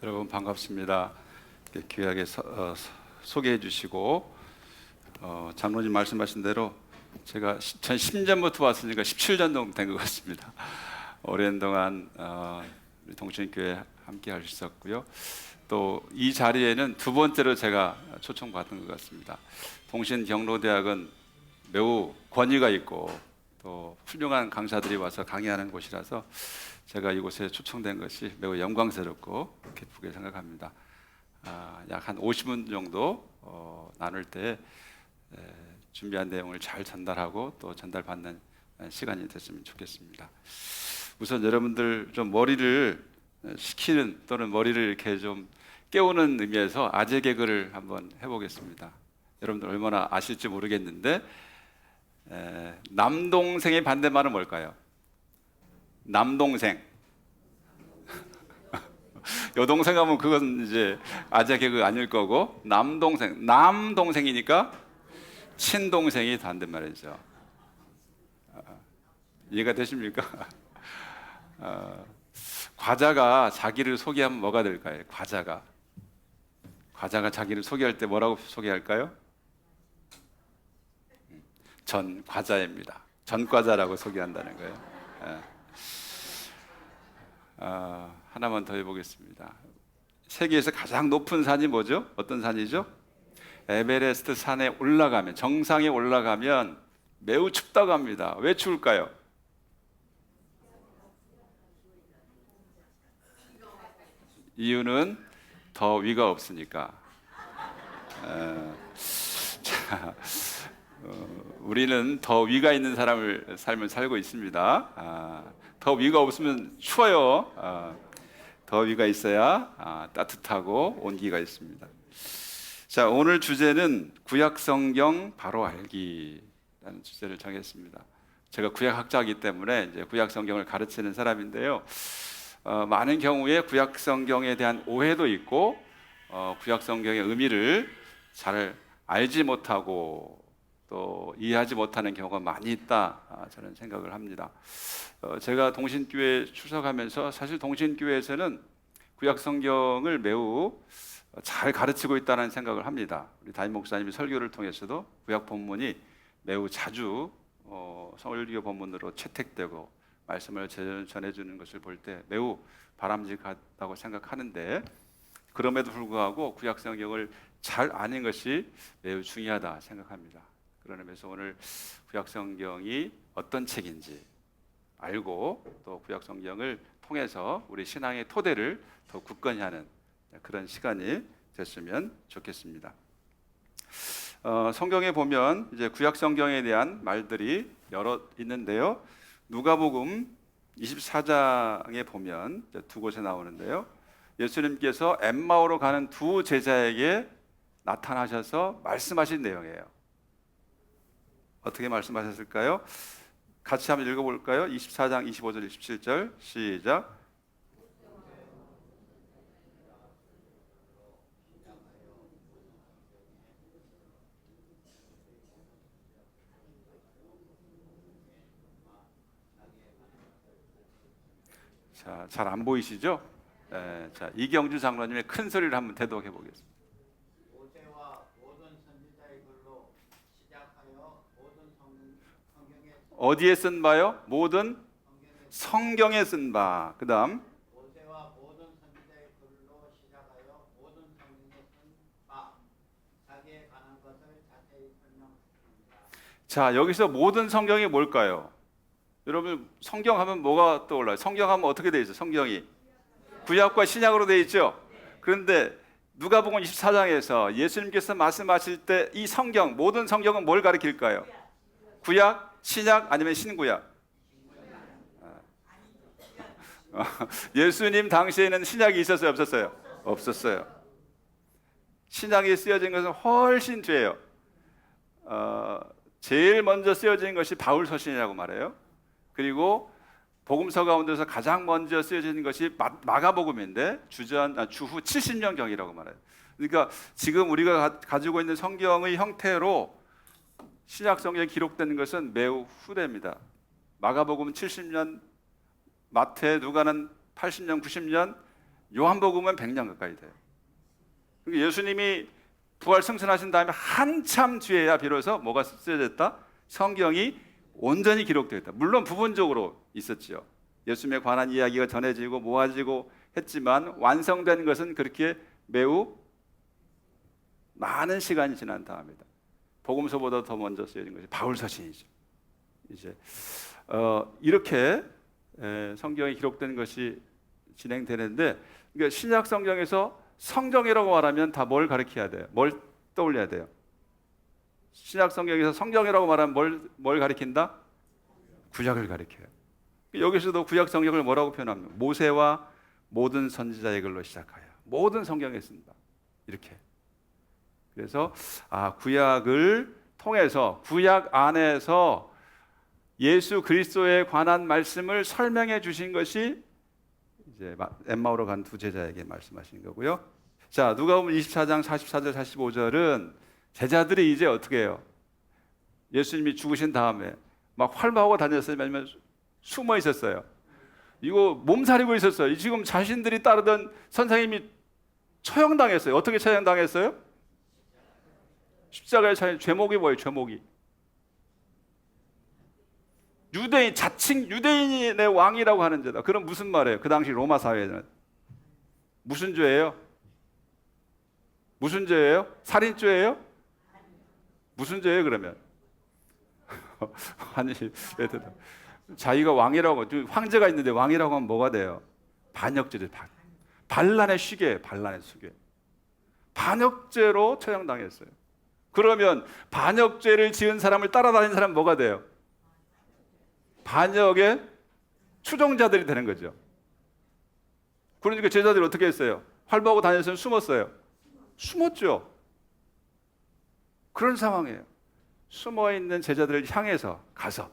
여러분 반갑습니다. 귀하게 소개해 주시고 장로님 말씀하신 대로 제가 10년부터 왔으니까 17년 정도 된 것 같습니다. 오랜 동안 우리 동신교회 함께 할 수 있었고요. 또 이 자리에는 두 번째로 제가 초청받은 것 같습니다. 동신경로대학은 매우 권위가 있고 또 훌륭한 강사들이 와서 강의하는 곳이라서 제가 이곳에 초청된 것이 매우 영광스럽고 기쁘게 생각합니다. 약 한 50분 정도 나눌 때 준비한 내용을 잘 전달하고 또 전달받는 시간이 됐으면 좋겠습니다. 우선 여러분들 좀 머리를 식히는 또는 머리를 이렇게 좀 깨우는 의미에서 아재 개그를 한번 해보겠습니다. 여러분들 얼마나 아실지 모르겠는데 남동생의 반대말은 뭘까요? 남동생. 여동생 하면 그건 이제 아재 개그 아닐 거고, 남동생이니까 친동생이 반대말이죠. 이해가 되십니까? 과자가 자기를 소개하면 뭐가 될까요? 과자가 자기를 소개할 때 뭐라고 소개할까요? 전 과자입니다. 전 과자라고 소개한다는 거예요. 하나만 더 해보겠습니다. 세계에서 가장 높은 산이 뭐죠? 어떤 산이죠? 에베레스트 산에 올라가면, 정상에 올라가면 매우 춥다고 합니다. 왜 추울까요? 이유는 더위가 없으니까. 우리는 더위가 있는 삶을 살고 있습니다. 더위가 없으면 추워요. 더위가 있어야 따뜻하고 온기가 있습니다. 자, 오늘 주제는 구약성경 바로 알기라는 주제를 정했습니다. 제가 구약학자이기 때문에 이제 구약성경을 가르치는 사람인데요. 많은 경우에 구약성경에 대한 오해도 있고 구약성경의 의미를 잘 알지 못하고 또 이해하지 못하는 경우가 많이 있다, 저는 생각을 합니다. 제가 동신교회 출석하면서 사실 동신교회에서는 구약성경을 매우 잘 가르치고 있다는 생각을 합니다. 우리 담임 목사님이 설교를 통해서도 구약 본문이 매우 자주 설교 본문으로 채택되고 말씀을 전해주는 것을 볼 때 매우 바람직하다고 생각하는데, 그럼에도 불구하고 구약성경을 잘 아는 것이 매우 중요하다 생각합니다. 그런 의미에서 오늘 구약성경이 어떤 책인지 알고 또 구약성경을 통해서 우리 신앙의 토대를 더 굳건히 하는 그런 시간이 됐으면 좋겠습니다. 성경에 보면 이제 구약성경에 대한 말들이 여러 있는데요. 누가복음 24장에 보면 두 곳에 나오는데요. 예수님께서 엠마오로 가는 두 제자에게 나타나셔서 말씀하신 내용이에요. 어떻게 말씀하셨을까요? 같이 한번 읽어볼까요? 24장 25절 27절 시작. 자, 잘 안 보이시죠? 자, 이경주 장로님의 큰 소리를 한번 대독해 보겠습니다. 어디에 쓴 바요? 모든 성경에 쓴 바. 그 다음 모세와 모든 선지자의 글로 시작하여 모든 성경에 쓴 바, 자기에 관한 것을 자세히 설명했습니다. 자, 여기서 모든 성경이 뭘까요? 여러분, 성경하면 뭐가 떠올라요? 성경하면 어떻게 되어 있어요? 성경이 구약과 신약으로 되어 있죠. 그런데 누가복음 24장에서 예수님께서 말씀하실 때 이 성경, 모든 성경은 뭘 가리킬까요? 구약, 신약 아니면 신구약? 예수님 당시에는 신약이 있었어요, 없었어요? 없었어요. 신약이 쓰여진 것은 훨씬 뒤에요. 제일 먼저 쓰여진 것이 바울 서신이라고 말해요. 그리고 복음서 가운데서 가장 먼저 쓰여진 것이 마가복음인데 주후 70년경이라고 말해요. 그러니까 지금 우리가 가지고 있는 성경의 형태로 신약 성경에 기록된 것은 매우 후대입니다. 마가복음 70년, 마태, 누가는 80년, 90년, 요한복음은 100년 가까이 돼요. 그러니까 예수님이 부활 승천하신 다음에 한참 뒤에야 비로소 뭐가 쓰여졌다? 성경이 온전히 기록되었다. 물론 부분적으로 있었지요. 예수님에 관한 이야기가 전해지고 모아지고 했지만 완성된 것은 그렇게 매우 많은 시간이 지난 다음이다. 복음서보다 더 먼저 쓰여진 것이 바울서신이죠. 이제 이렇게 성경이 기록된 것이 진행되는데, 그러니까 신약 성경에서 성경이라고 말하면 다 뭘 가리켜야 돼요? 뭘 떠올려야 돼요? 신약 성경에서 성경이라고 말하면 뭘 가리킨다? 구약을 가리켜요. 여기서도 구약 성경을 뭐라고 표현합니까? 모세와 모든 선지자의 글로 시작하여 모든 성경에 쓴다. 이렇게. 그래서 구약을 통해서 구약 안에서 예수 그리스도에 관한 말씀을 설명해 주신 것이 이제 엠마오로 간 두 제자에게 말씀하신 거고요. 자, 누가복음 24장 44절 45절은 제자들이 이제 어떻게 해요? 예수님이 죽으신 다음에 막 활보하고 다녔어요? 아니면 숨어 있었어요? 이거 몸살이고 있었어요. 지금 자신들이 따르던 선생님이 처형당했어요. 어떻게 처형당했어요? 십자가에 차인 죄목이 뭐예요? 죄목이 유대인, 자칭 유대인의 왕이라고 하는 죄다. 그럼 무슨 말이에요? 그 당시 로마 사회는 무슨 죄예요? 무슨 죄예요? 살인죄예요? 무슨 죄예요 그러면? 아니, 자기가 왕이라고, 황제가 있는데 왕이라고 하면 뭐가 돼요? 반역죄죠. 반란의 시계, 반란의 시계. 반역죄로 처형당했어요. 그러면 반역죄를 지은 사람을 따라다니는 사람은 뭐가 돼요? 반역의 추종자들이 되는 거죠. 그러니까 제자들이 어떻게 했어요? 활보하고 다녔으면 숨었어요. 숨었죠. 그런 상황이에요. 숨어있는 제자들을 향해서 가서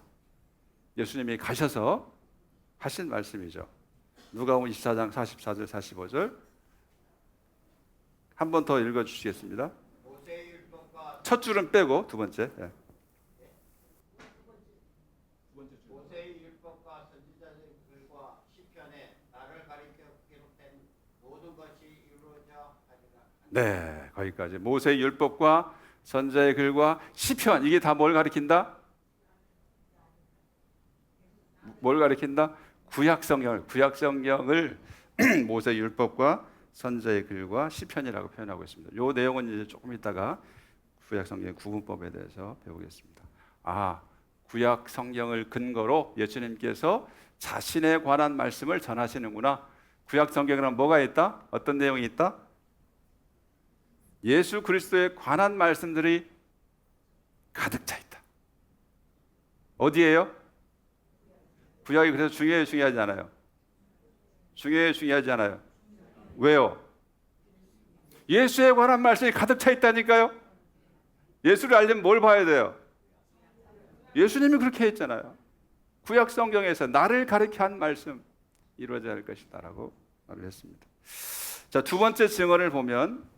예수님이 가셔서 하신 말씀이죠. 누가복음 24장 44절 45절 한 번 더 읽어주시겠습니다. 첫 줄은 빼고 두 번째. 예. 모세의 율법과 선지자의 글과 시편에 나를 가리켜 기록된 모든 것이 이루어져 하리라. 네, 거기까지. 모세의 율법과 선지자의 글과 시편, 이게 다 뭘 가리킨다? 뭘 가리킨다? 구약 성경을 모세의 율법과 선지자의 글과 시편이라고 표현하고 있습니다. 이 내용은 이제 조금 있다가 구약 성경의 구분법에 대해서 배우겠습니다. 구약 성경을 근거로 예수님께서 자신에 관한 말씀을 전하시는구나. 구약 성경에는 뭐가 있다? 어떤 내용이 있다? 예수 그리스도에 관한 말씀들이 가득 차 있다. 어디예요? 구약이 그래서 중요해요, 중요하지 않아요? 중요해요, 중요하지 않아요? 왜요? 예수에 관한 말씀이 가득 차 있다니까요. 예수를 알려면 뭘 봐야 돼요? 예수님이 그렇게 했잖아요. 구약 성경에서 나를 가리켜 한 말씀 이루어져야 할 것이다 라고 말을 했습니다. 자, 두 번째 증언을 보면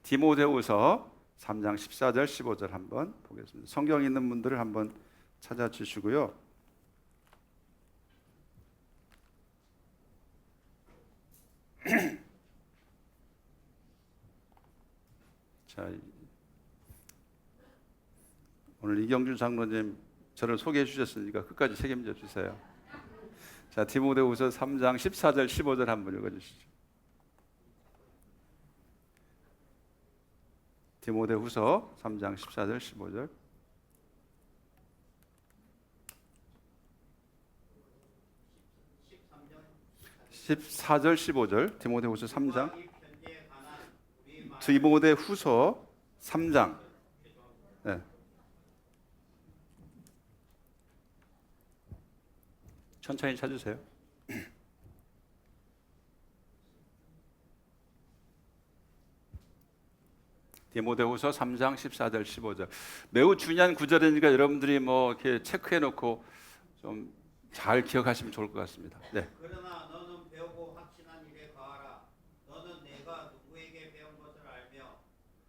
디모데후서 3장 14절 15절 한번 보겠습니다. 성경 있는 분들을 한번 찾아주시고요. 자, 오늘 이경준 장로님 저를 소개해 주셨으니까 끝까지 책임져 주세요. 자, 디모데후서 3장 14절 15절 한번 읽어주시죠. 디모데후서 3장 14절 15절 14절 15절 디모데후서 3장 디모데후서 3장 네. 천천히 찾으세요. 디모데후서 3장 14절 15절 매우 중요한 구절이니까 여러분들이 뭐 이렇게 체크해 놓고 좀 잘 기억하시면 좋을 것 같습니다. 네. 그러나 너는 배우고 확신한 일에 거하라. 너는 내가 누구에게 배운 것을 알며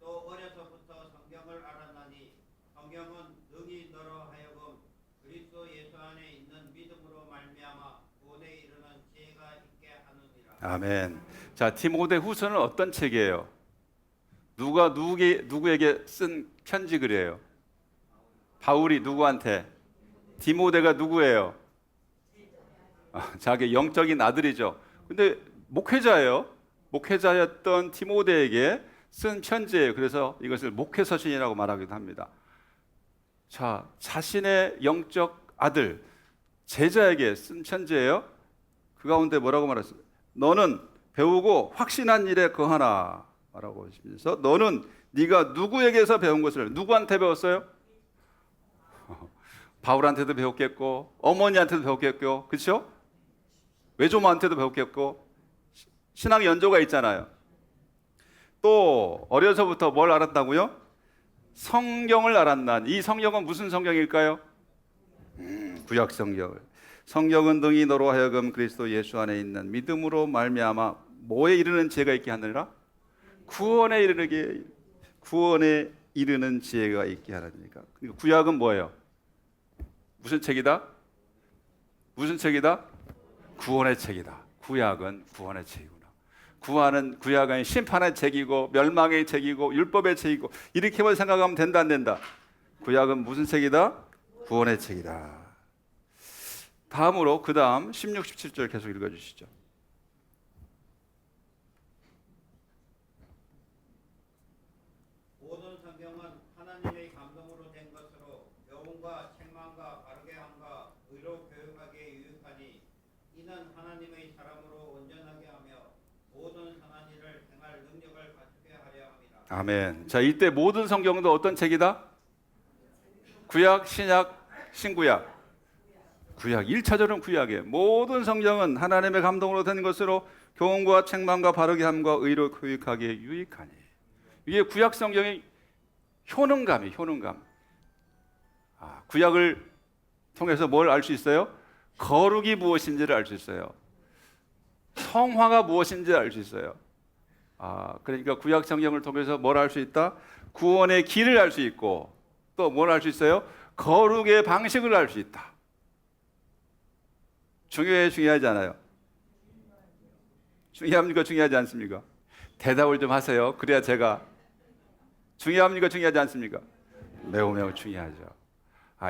또 어려서부터 성경을 알았나니 성경은 능히 너로 하여금 그리스도 예수 안에 있는 믿음으로 말미암아 구원에 이르는 지혜가 있게 하느니라. 아멘. 자, 디모데 후서는 어떤 책이에요? 누가 누구에게 쓴 편지 글이에요? 바울이 누구한테? 디모데가 누구예요? 자기 영적인 아들이죠. 근데 목회자예요. 목회자였던 디모데에게 쓴 편지예요. 그래서 이것을 목회서신이라고 말하기도 합니다. 자, 자신의 영적 아들, 제자에게 쓴 편지예요. 그 가운데 뭐라고 말했어요? 너는 배우고 확신한 일에 거하나 라고 하시면서 너는 네가 누구에게서 배운 것을 누구한테 배웠어요? 바울한테도 배웠겠고 어머니한테도 배웠겠고 그렇죠? 외조모한테도 배웠겠고 신앙 연조가 있잖아요. 또 어려서부터 뭘 알았다고요? 성경을 알았난. 이 성경은 무슨 성경일까요? 구약 성경을. 성경은 능히 너로 하여금 그리스도 예수 안에 있는 믿음으로 말미암아 뭐에 이르는 지혜가 있게 하느니라? 구원에 이르는 지혜가 있게 하느니까. 그러니까 구약은 뭐예요? 무슨 책이다? 무슨 책이다? 구원의 책이다. 구약은 구원의 책이구나. 구약은 심판의 책이고 멸망의 책이고 율법의 책이고 이렇게만 생각하면 된다 안 된다? 구약은 무슨 책이다? 구원의 책이다. 다음으로 그 다음 16, 17절 계속 읽어주시죠. 모든 성경은 하나님의 감동으로 된 것으로 교훈과 책망과 바르게 함과 의로 교육하기에 유익하니 이는 하나님의 사람으로 온전하게 하며 모든 선한 일을 행할 능력을 갖추게 하려 함이라. 아멘. 자, 이때 모든 성경도 어떤 책이다? 구약, 신약, 신구약. 구약, 1차적으로는 구약이에요. 모든 성경은 하나님의 감동으로 된 것으로 교훈과 책망과 바르게 함과 의로 교육하기에 유익하니. 이게 구약 성경의 효능감이에요. 효능감. 구약을 통해서 뭘 알 수 있어요? 거룩이 무엇인지를 알 수 있어요. 성화가 무엇인지를 알 수 있어요. 그러니까 구약 성경을 통해서 뭘 알 수 있다? 구원의 길을 알 수 있고 또 뭘 알 수 있어요? 거룩의 방식을 알 수 있다. 중요하지 않아요? 중요합니까? 중요하지 않습니까? 대답을 좀 하세요. 그래야 제가 중요합니까? 중요하지 않습니까? 매우 중요하죠.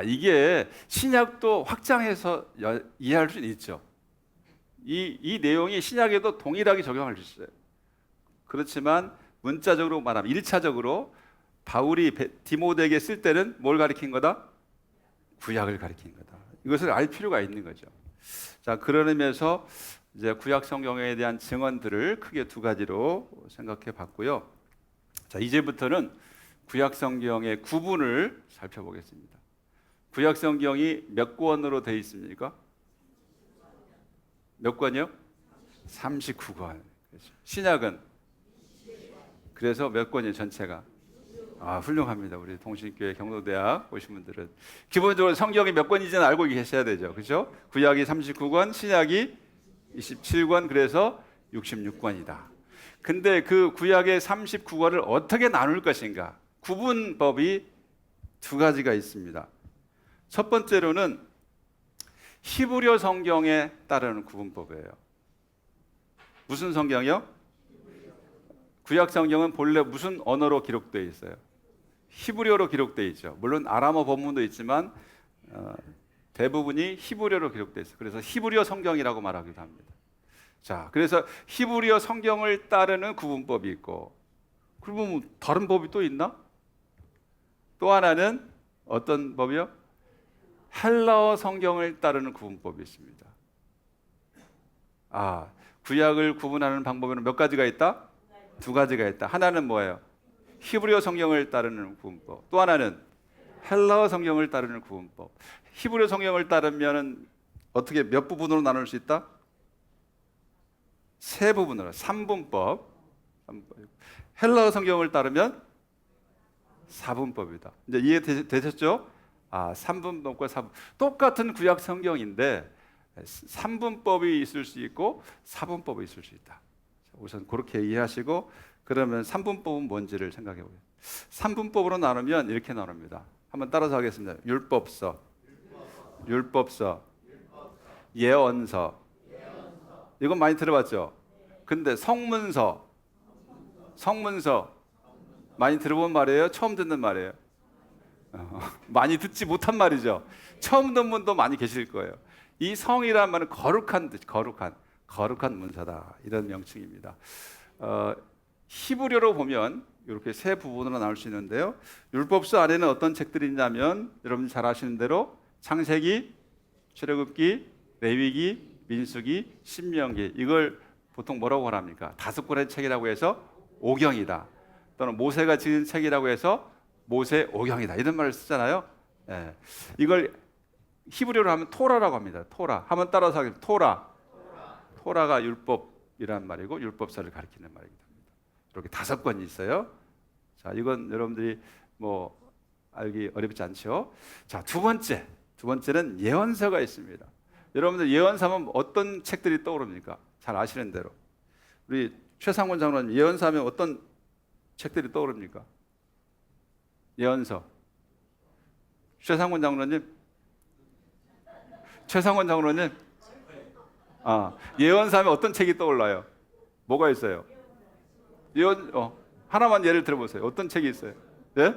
이게 신약도 확장해서 이해할 수 있죠. 이 내용이 신약에도 동일하게 적용할 수 있어요. 그렇지만 문자적으로 말하면 1차적으로 바울이 디모데에게 쓸 때는 뭘 가리킨 거다? 구약을 가리킨 거다. 이것을 알 필요가 있는 거죠. 자, 그런 의미에서 이제 구약 성경에 대한 증언들을 크게 두 가지로 생각해 봤고요. 자, 이제부터는 구약 성경의 구분을 살펴보겠습니다. 구약 성경이 몇 권으로 되어 있습니까? 몇 권이요? 39권. 신약은? 그래서 몇 권이에요, 전체가? 훌륭합니다. 우리 동신교회 경로대학 오신 분들은 기본적으로 성경이 몇 권인지는 알고 계셔야 되죠. 그렇죠? 구약이 39권, 신약이 27권, 그래서 66권이다. 근데 그 구약의 39권을 어떻게 나눌 것인가? 구분법이 두 가지가 있습니다. 첫 번째로는 히브리어 성경에 따르는 구분법이에요. 무슨 성경이요? 구약 성경은 본래 무슨 언어로 기록되어 있어요? 히브리어로 기록되어 있죠. 물론 아람어 본문도 있지만 대부분이 히브리어로 기록되어 있어요. 그래서 히브리어 성경이라고 말하기도 합니다. 자, 그래서 히브리어 성경을 따르는 구분법이 있고, 그러면 다른 법이 또 있나? 또 하나는 어떤 법이요? 헬라어 성경을 따르는 구분법이 있습니다. 구약을 구분하는 방법에는 몇 가지가 있다? 두 가지가 있다. 하나는 뭐예요? 히브리어 성경을 따르는 구분법. 또 하나는 헬라어 성경을 따르는 구분법. 히브리어 성경을 따르면 어떻게 몇 부분으로 나눌 수 있다? 세 부분으로, 3분법. 헬라어 성경을 따르면 4분법이다. 이제 이해되셨죠? 3분법과 4분. 똑같은 구약 성경인데 3분법이 있을 수 있고 4분법이 있을 수 있다. 우선 그렇게 이해하시고, 그러면 3분법은 뭔지를 생각해 보세요. 3분법으로 나누면 이렇게 나눕니다. 한번 따라서 하겠습니다. 율법서, 예언서. 이건 많이 들어봤죠? 근데 성문서 많이 들어본 말이에요? 처음 듣는 말이에요? 많이 듣지 못한 말이죠. 처음 듣는 분도 많이 계실 거예요. 이 성이란 말은 거룩한 뜻, 거룩한 문서다, 이런 명칭입니다. 히브리어로 보면 이렇게 세 부분으로 나눌 수 있는데요. 율법서 안에는 어떤 책들이 있냐면 여러분 잘 아시는 대로 창세기, 출애굽기, 레위기, 민수기, 신명기, 이걸 보통 뭐라고 말합니까? 5권의 책이라고 해서 오경이다, 또는 모세가 지은 책이라고 해서 모세 오경이다, 이런 말을 쓰잖아요. 예. 이걸 히브리어로 하면 토라라고 합니다. 토라. 한번 따라서 하겠습니다. 토라가 율법이란 말이고 율법서를 가리키는 말입니다. 이렇게 5권이 있어요. 자, 이건 여러분들이 뭐 알기 어렵지 않죠? 자, 두 번째는 예언서가 있습니다. 여러분들 예언서하면 어떤 책들이 떠오릅니까? 잘 아시는 대로. 우리 최상원 장로님, 예언서하면 어떤 책들이 떠오릅니까? 예언서. 최상원 장로님. 예언서하면 어떤 책이 떠올라요? 뭐가 있어요? 하나만 예를 들어보세요. 어떤 책이 있어요? 예?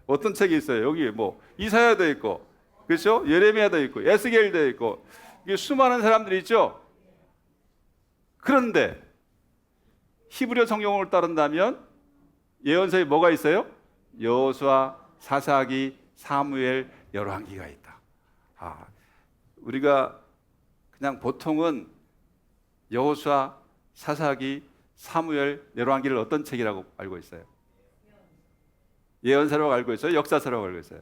어떤 책이 있어요? 여기 뭐 이사야도 있고, 그렇죠? 예레미야도 있고, 에스겔도 있고, 이게 수많은 사람들이 있죠. 그런데 히브리어 성경을 따른다면 예언서에 뭐가 있어요? 여호수아, 사사기, 사무엘, 열왕기가 있다. 우리가 그냥 보통은 여호수아, 사사기, 사무엘, 열왕기를 어떤 책이라고 알고 있어요? 예언서라고 알고 있어요? 역사서라고 알고 있어요?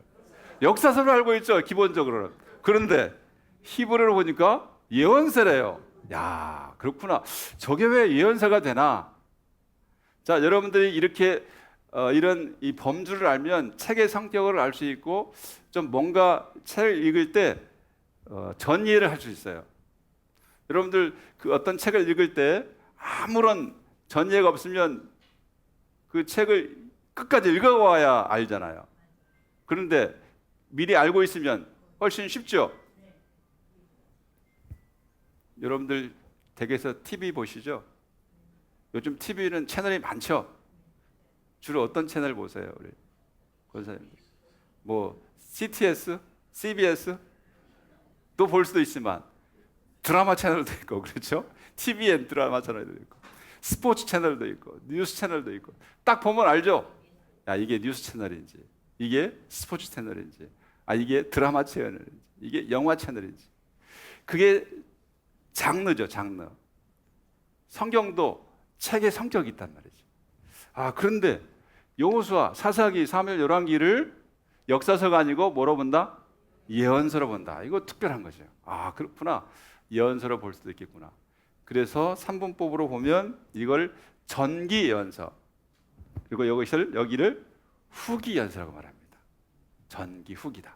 역사서로 알고 있죠, 기본적으로는. 그런데 히브리어로 보니까 예언서래요. 야, 그렇구나. 저게 왜 예언서가 되나? 자, 여러분들이 이렇게 이런 이 범주를 알면 책의 성격을 알 수 있고, 좀 뭔가 책을 읽을 때 전이해를 할 수 있어요. 여러분들 그 어떤 책을 읽을 때 아무런 전이해가 없으면 그 책을 끝까지 읽어와야 알잖아요. 그런데 미리 알고 있으면 훨씬 쉽죠. 여러분들 댁에서 TV 보시죠? 요즘 TV는 채널이 많죠. 주로 어떤 채널 보세요, 우리 권사님들? 뭐 CTS, CBS 또 볼 수도 있지만 드라마 채널도 있고, 그렇죠? TVN 드라마 채널도 있고, 스포츠 채널도 있고, 뉴스 채널도 있고. 딱 보면 알죠? 야, 이게 뉴스 채널인지, 이게 스포츠 채널인지, 이게 드라마 채널인지, 이게 영화 채널인지. 그게 장르죠, 장르. 성경도 책의 성격이 있단 말이죠. 그런데 여호수아, 사사기, 사무엘, 열왕기를 역사서가 아니고 뭐로 본다? 예언서로 본다. 이거 특별한 거죠. 그렇구나. 예언서로 볼 수도 있겠구나. 그래서 삼분법으로 보면 이걸 전기 예언서, 그리고 여기를 후기 예언서라고 말합니다. 전기, 후기다.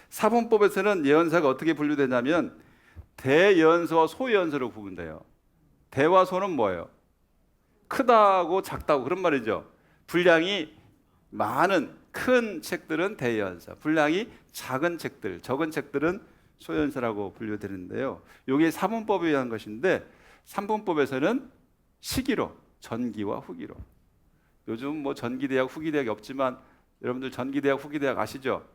사분법에서는 예언서가 어떻게 분류되냐면 대예언서와 소예언서로 구분돼요. 대와 소는 뭐예요? 크다고 작다고, 그런 말이죠. 분량이 많은 큰 책들은 대예언서, 분량이 작은 책들, 적은 책들은 소예언서라고 분류되는데요. 이게 사분법에 의한 것인데, 삼분법에서는 시기로, 전기와 후기로. 요즘 뭐 전기대학, 후기대학이 없지만 여러분들 전기대학, 후기대학 아시죠?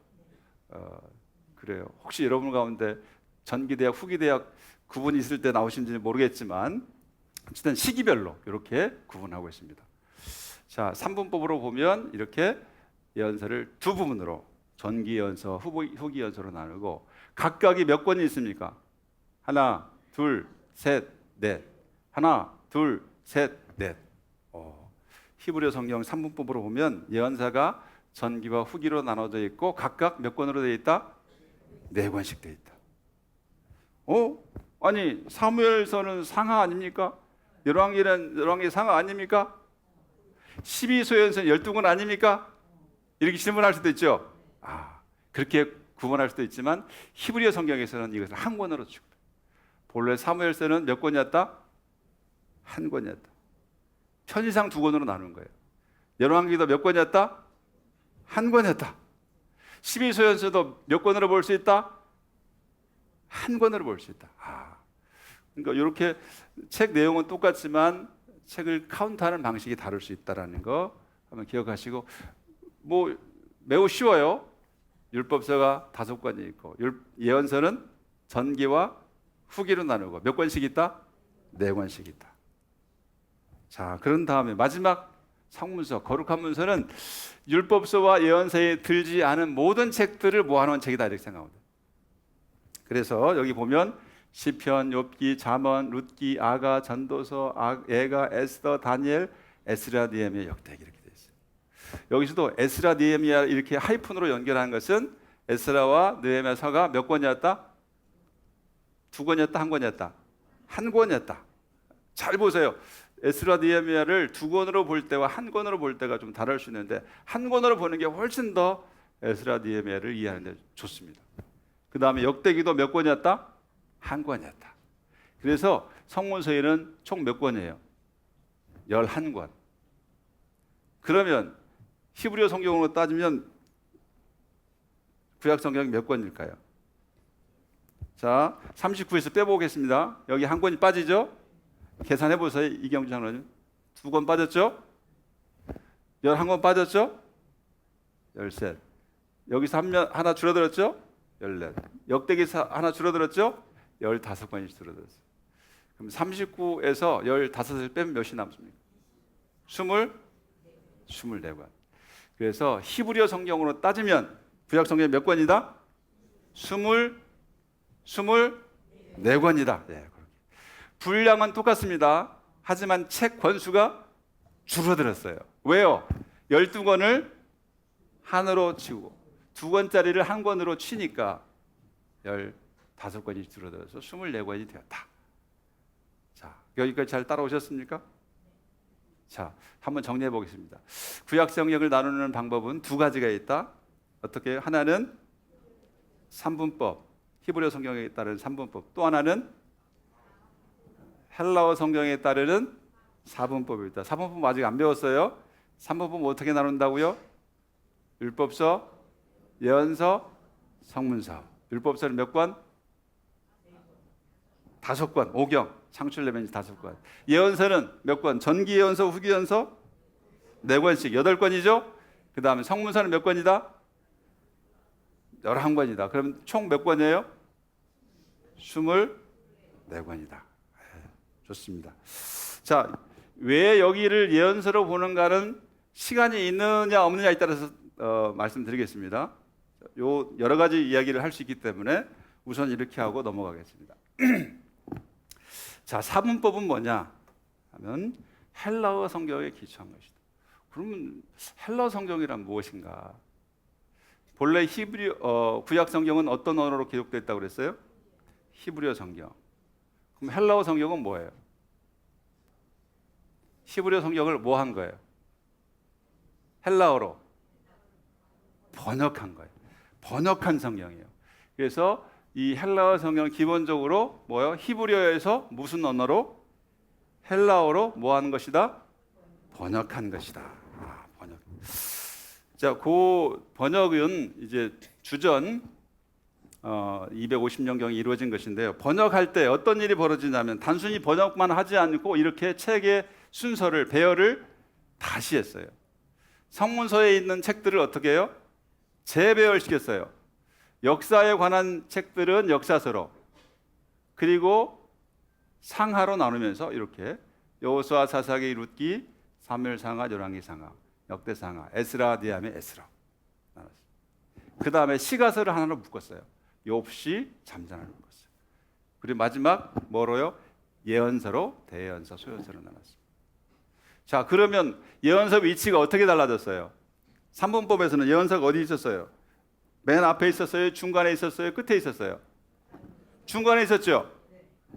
그래요. 혹시 여러분 가운데 전기대학, 후기대학 구분이 있을 때 나오신지는 모르겠지만 어쨌든 시기별로 이렇게 구분하고 있습니다. 자, 삼분법으로 보면 이렇게 예언서를 두 부분으로 전기 예언서, 후기 예언서로 나누고, 각각이 몇 권이 있습니까? 하나, 둘, 셋, 넷. 하나, 둘, 셋, 넷. 히브리어 성경 삼분법으로 보면 예언서가 전기와 후기로 나눠져 있고 각각 몇 권으로 되어 있다? 4권씩 되어 있다. 아니 사무엘서는 상하 아닙니까? 열왕기 상하 아닙니까? 12소연서는 12권 아닙니까? 이렇게 질문할 수도 있죠. 그렇게 구분할 수도 있지만 히브리어 성경에서는 이것을 한 권으로 주고, 본래 사무엘서는 몇 권이었다? 한 권이었다. 편의상 2권으로 나누는 거예요. 열왕기도 몇 권이었다? 한 권이었다. 12소연서도 몇 권으로 볼 수 있다? 한 권으로 볼 수 있다. 그러니까 이렇게 책 내용은 똑같지만 책을 카운트하는 방식이 다를 수 있다라는 거 한번 기억하시고, 뭐 매우 쉬워요. 율법서가 5권이 있고 예언서는 전기와 후기로 나누고 몇 권씩 있다? 4권씩 있다. 자, 그런 다음에 마지막 성문서, 거룩한 문서는 율법서와 예언서에 들지 않은 모든 책들을 모아놓은 책이다 이렇게 생각합니다. 그래서 여기 보면 시편, 욥기, 잠언, 룻기, 아가, 전도서, 예가, 에스더, 다니엘, 에스라, 느헤미야, 역대기 이렇게 되어 있어요. 여기서도 에스라, 느헤미야 이렇게 하이픈으로 연결한 것은 에스라와 느헤미야서가 몇 권이었다? 2권이었다? 1권이었다? 1권이었다. 잘 보세요. 에스라, 느헤미야를 2권으로 볼 때와 1권으로 볼 때가 좀 다를 수 있는데 1권으로 보는 게 훨씬 더 에스라, 느헤미야를 이해하는 데 좋습니다. 그 다음에 역대기도 몇 권이었다? 1권이었다. 그래서 성문서에는 총 몇 권이에요? 11권. 그러면 히브리어 성경으로 따지면 구약 성경이 몇 권일까요? 자, 39에서 빼보겠습니다. 여기 1권이 빠지죠? 계산해 보세요. 이경주 장로님. 2권 빠졌죠? 11권 빠졌죠? 13. 여기서 하나 줄어들었죠? 14. 역대기에서 하나 줄어들었죠? 15권이 줄어들었어요. 그럼 39에서 15을 빼면 몇이 남습니까? 24권. 그래서 히브리어 성경으로 따지면 구약 성경이 몇 권이다? 24권이다. 네, 분량은 똑같습니다. 하지만 책 권수가 줄어들었어요. 왜요? 12권을 한으로 치고 2권짜리를 1권으로 치니까 15권이 줄어들어서 24권이 되었다. 자, 여기까지 잘 따라오셨습니까? 자, 한번 정리해 보겠습니다. 구약 성경을 나누는 방법은 2가지가 있다. 어떻게? 하나는 3분법, 히브리어 성경에 따른 3분법. 또 하나는 헬라어 성경에 따르는 4분법입니다. 4분법 아직 안 배웠어요. 3분법 어떻게 나눈다고요? 율법서, 예언서, 성문서. 율법서는 몇 권? 5권, 5경. 창출내면 5권. 예언서는 몇 권? 전기 예언서, 후기 예언서 4권씩, 8권이죠? 그 다음에 성문서는 몇 권이다? 11권이다. 그럼 총 몇 권이에요? 24권이다. 좋습니다. 자, 왜 여기를 예언서로 보는가는 시간이 있느냐 없느냐에 따라서 말씀드리겠습니다. 요 여러 가지 이야기를 할 수 있기 때문에 우선 이렇게 하고 넘어가겠습니다. 자, 사분법은 뭐냐 하면 헬라어 성경에 기초한 것이다. 그러면 헬라어 성경이란 무엇인가? 본래 구약 성경은 어떤 언어로 기록됐다고 그랬어요? 히브리어 성경. 그럼 헬라어 성경은 뭐예요? 히브리어 성경을 뭐 한 거예요? 헬라어로 번역한 거예요. 번역한 성경이에요. 그래서 이 헬라어 성경은 기본적으로 뭐예요? 히브리어에서 무슨 언어로? 헬라어로 뭐 하는 것이다? 번역한 것이다. 번역. 자, 그 번역은 이제 주전 250년경에 이루어진 것인데요. 번역할 때 어떤 일이 벌어지냐면 단순히 번역만 하지 않고 이렇게 책의 순서를, 배열을 다시 했어요. 성문서에 있는 책들을 어떻게 해요? 재배열시켰어요. 역사에 관한 책들은 역사서로, 그리고 상하로 나누면서 이렇게 여호수아, 사사기, 룻기, 사무엘상하, 열왕기상하, 역대상하, 에스라, 느헤미야, 에스라 나눴어요. 그 다음에 시가서를 하나로 묶었어요. 욥시, 잠자를 묶었어요. 그리고 마지막 뭐로요? 예언서로, 대예언서, 소현서로 나눴어요. 자, 그러면 예언서 위치가 어떻게 달라졌어요? 3분법에서는 예언서가 어디 있었어요? 맨 앞에 있었어요? 중간에 있었어요? 끝에 있었어요? 중간에 있었죠?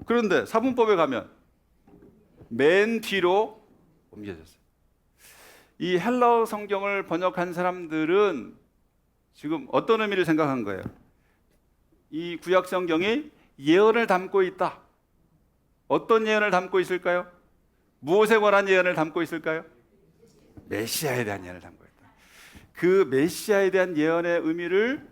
그런데 4분법에 가면 맨 뒤로 옮겨졌어요. 이 헬라어 성경을 번역한 사람들은 지금 어떤 의미를 생각한 거예요? 이 구약 성경이 예언을 담고 있다. 어떤 예언을 담고 있을까요? 무엇에 관한 예언을 담고 있을까요? 메시아에 대한 예언을 담고 있다. 그 메시아에 대한 예언의 의미를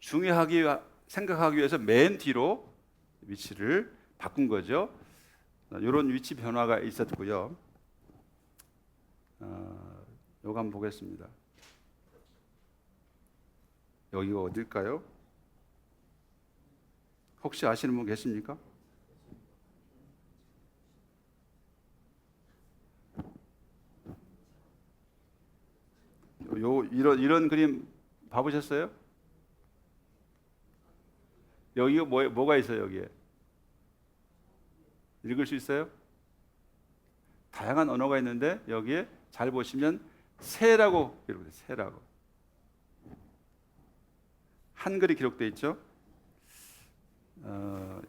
중요하게 생각하기 위해서 맨 뒤로 위치를 바꾼 거죠. 이런 위치 변화가 있었고요. 요거 한번 보겠습니다. 여기가 어딜까요? 혹시 아시는 분 계십니까? 이런 그림 봐보셨어요? 여기가 뭐가 있어요? 여기에 읽을 수 있어요? 다양한 언어가 있는데 여기에 잘 보시면 새라고 기록돼 있어요. 새라고 한글이 기록되어 있죠.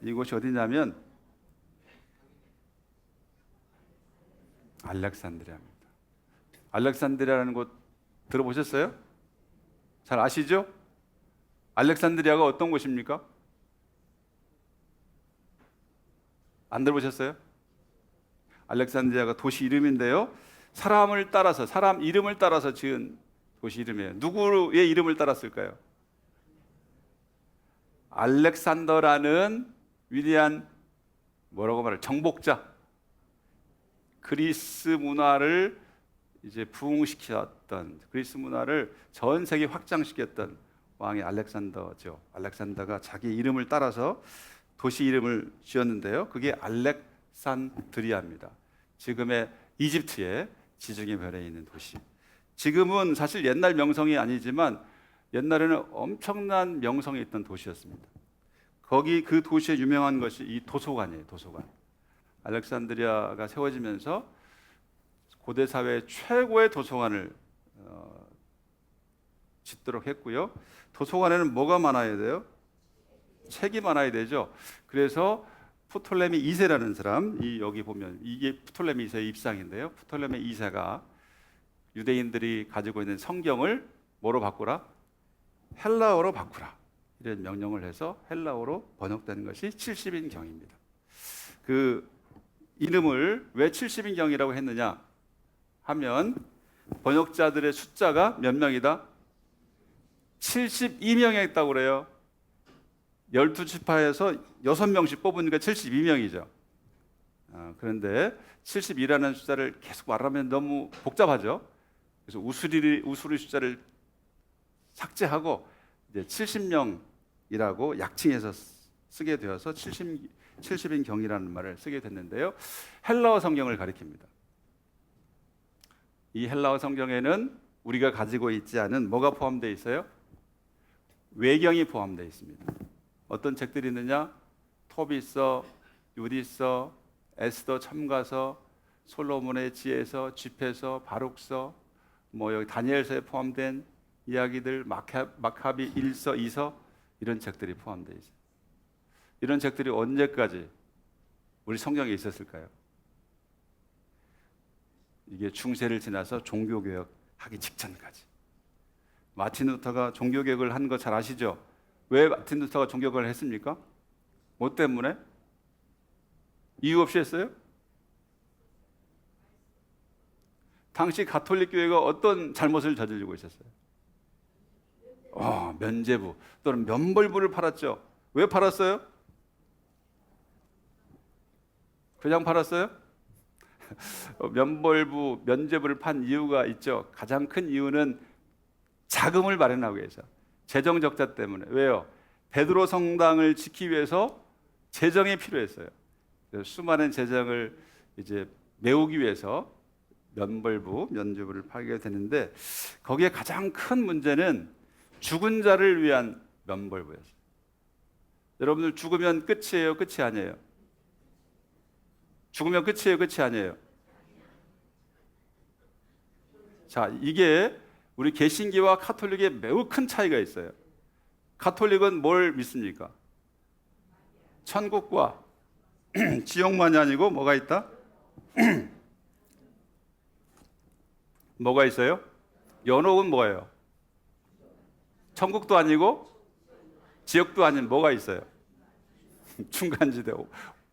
이곳이 어디냐면 알렉산드리아입니다. 알렉산드리아라는 곳 들어보셨어요? 잘 아시죠? 알렉산드리아가 어떤 곳입니까? 안 들어보셨어요? 알렉산드리아가 도시 이름인데요. 사람 이름을 따라서 지은 도시 이름이에요. 누구의 이름을 따랐을까요? 알렉산더라는 위대한 뭐라고 말해? 정복자. 그리스 문화를 이제 부흥시켰던, 그리스 문화를 전 세계 확장시켰던 왕이 알렉산더죠. 알렉산더가 자기 이름을 따라서 도시 이름을 지었는데요. 그게 알렉산드리아입니다. 지금의 이집트의 지중해 별에 있는 도시. 지금은 사실 옛날 명성이 아니지만 옛날에는 엄청난 명성이 있던 도시였습니다. 거기 그 도시에 유명한 것이 이 도서관이에요. 도서관. 알렉산드리아가 세워지면서 고대 사회 최고의 도서관을 짓도록 했고요. 도서관에는 뭐가 많아야 돼요? 책이 많아야 되죠. 그래서 프톨레미 2세라는 사람, 여기 보면 이게 프톨레미 2세의 입상인데요. 프톨레미 2세가 유대인들이 가지고 있는 성경을 뭐로 바꾸라? 헬라어로 바꾸라. 이런 명령을 해서 헬라어로 번역된 것이 70인경입니다. 그 이름을 왜 70인경이라고 했느냐 하면 번역자들의 숫자가 몇 명이다? 72명이었다고 그래요. 12지파에서 6명씩 뽑으니까 72명이죠. 그런데 72라는 숫자를 계속 말하면 너무 복잡하죠. 그래서 우수리 숫자를 삭제하고 이제 70명이라고 약칭해서 쓰게 되어서 70인경이라는 말을 쓰게 됐는데요. 헬라어 성경을 가리킵니다. 이 헬라어 성경에는 우리가 가지고 있지 않은 뭐가 포함되어 있어요? 외경이 포함되어 있습니다. 어떤 책들이 있느냐? 토비서, 유디서, 에스더 첨가서, 솔로몬의 지혜서, 집회서, 바룩서, 여기 다니엘서에 포함된 이야기들, 마카비 1서, 2서 이런 책들이 포함되어 있어요. 이런 책들이 언제까지 우리 성경에 있었을까요? 이게 중세를 지나서 종교개혁 하기 직전까지. 마틴 루터가 종교개혁을 한 거 잘 아시죠? 왜 마틴 루터가 종교개혁을 했습니까? 뭐 때문에? 이유 없이 했어요? 당시 가톨릭 교회가 어떤 잘못을 저지르고 있었어요? 면죄부 또는 면벌부를 팔았죠. 왜 팔았어요? 그냥 팔았어요? 면벌부, 면죄부를 판 이유가 있죠. 가장 큰 이유는 자금을 마련하기 위해서, 재정 적자 때문에. 왜요? 베드로 성당을 짓기 위해서 재정이 필요했어요. 그래서 수많은 재정을 이제 메우기 위해서 면벌부, 면죄부를 팔게 되는데 거기에 가장 큰 문제는 죽은 자를 위한 면벌부였어요. 여러분들 죽으면 끝이에요, 끝이 아니에요? 죽으면 끝이에요, 끝이 아니에요? 자, 이게 우리 개신교와 카톨릭에 매우 큰 차이가 있어요. 카톨릭은 뭘 믿습니까? 천국과 지옥만이 아니고 뭐가 있다? 뭐가 있어요? 연옥은 뭐예요? 천국도 아니고 지옥도 아닌 뭐가 있어요? 중간지대.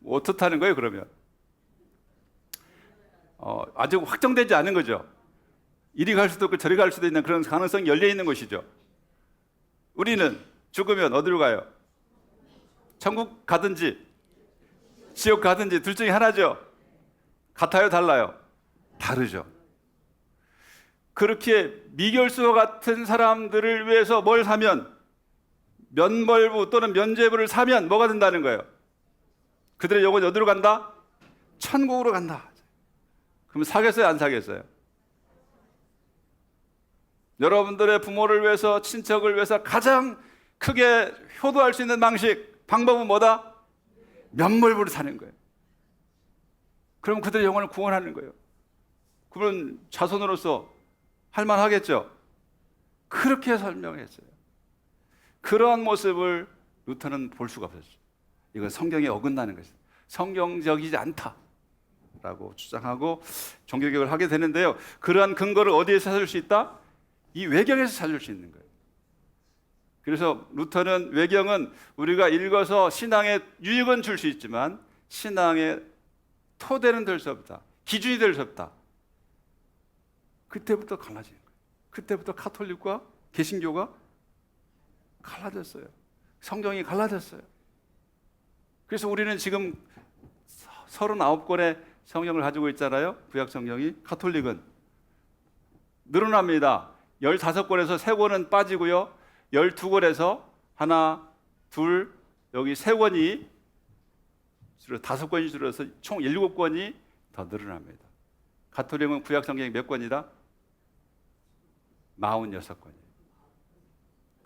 어떻다는 거예요, 그러면? 아직 확정되지 않은 거죠. 이리 갈 수도 있고 저리 갈 수도 있는 그런 가능성이 열려 있는 것이죠. 우리는 죽으면 어디로 가요? 천국 가든지 지옥 가든지 둘 중에 하나죠. 같아요, 달라요? 다르죠. 그렇게 미결수와 같은 사람들을 위해서 뭘 사면, 면벌부 또는 면죄부를 사면 뭐가 된다는 거예요? 그들의 영혼이 어디로 간다? 천국으로 간다. 그럼 사겠어요, 안 사겠어요? 여러분들의 부모를 위해서, 친척을 위해서 가장 크게 효도할 수 있는 방법은 뭐다? 면벌부를 사는 거예요. 그럼 그들의 영혼을 구원하는 거예요. 그러면 자손으로서 할만하겠죠? 그렇게 설명했어요. 그러한 모습을 루터는 볼 수가 없었죠. 이건 성경에 어긋나는 것이다. 성경적이지 않다라고 주장하고 종교개혁을 하게 되는데요. 그러한 근거를 어디에서 찾을 수 있다? 이 외경에서 찾을 수 있는 거예요. 그래서 루터는 외경은 우리가 읽어서 신앙에 유익은 줄 수 있지만 신앙의 토대는 될 수 없다. 기준이 될 수 없다. 그때부터 갈라지는 거예요. 그때부터 가톨릭과 개신교가 갈라졌어요. 성경이 갈라졌어요. 그래서 우리는 지금 39권의 성경을 가지고 있잖아요. 구약 성경이. 가톨릭은 늘어납니다. 15권에서 3권은 빠지고요. 12권에서 하나, 둘, 여기 3권이 5권이 줄어서 총 7권이 더 늘어납니다. 가톨릭은 구약 성경이 몇 권이다? 46권이에요.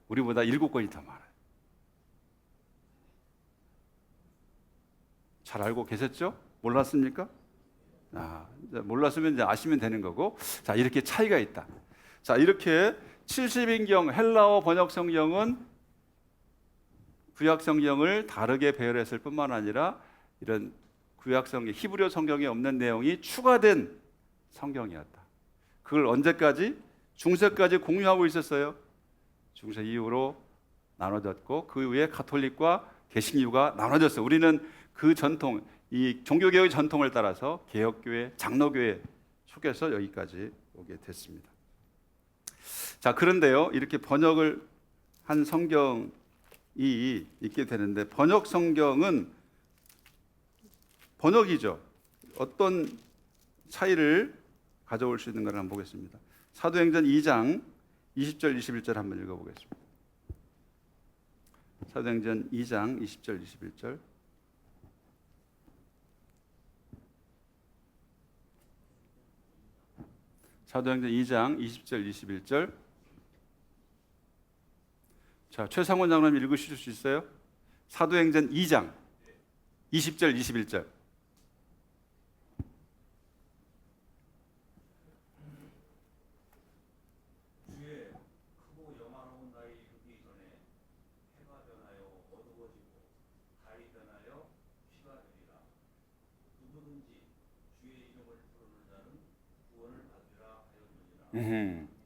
우리보다 7권이 더 많아요. 잘 알고 계셨죠? 몰랐습니까? 이제 몰랐으면 이제 아시면 되는 거고. 자, 이렇게 차이가 있다. 자, 이렇게 70인경 헬라어 번역 성경은 구약 성경을 다르게 배열했을 뿐만 아니라 이런 구약 성경, 히브리어 성경에 없는 내용이 추가된 성경이었다. 그걸 언제까지? 중세까지 공유하고 있었어요. 중세 이후로 나눠졌고 그 후에 가톨릭과 개신교가 나눠졌어요. 우리는 그 전통, 이 종교개혁의 전통을 따라서 개혁교회, 장로교회 속에서 여기까지 오게 됐습니다. 자, 그런데요, 이렇게 번역을 한 성경이 있게 되는데 번역 성경은 번역이죠. 어떤 차이를 가져올 수 있는 걸 한번 보겠습니다. 사도행전 2장 20절 21절 한번 읽어보겠습니다. 사도행전 2장 20절 21절. 사도행전 2장 20절 21절. 자, 최상원 장로님 읽으실 수 있어요? 사도행전 2장 20절 21절.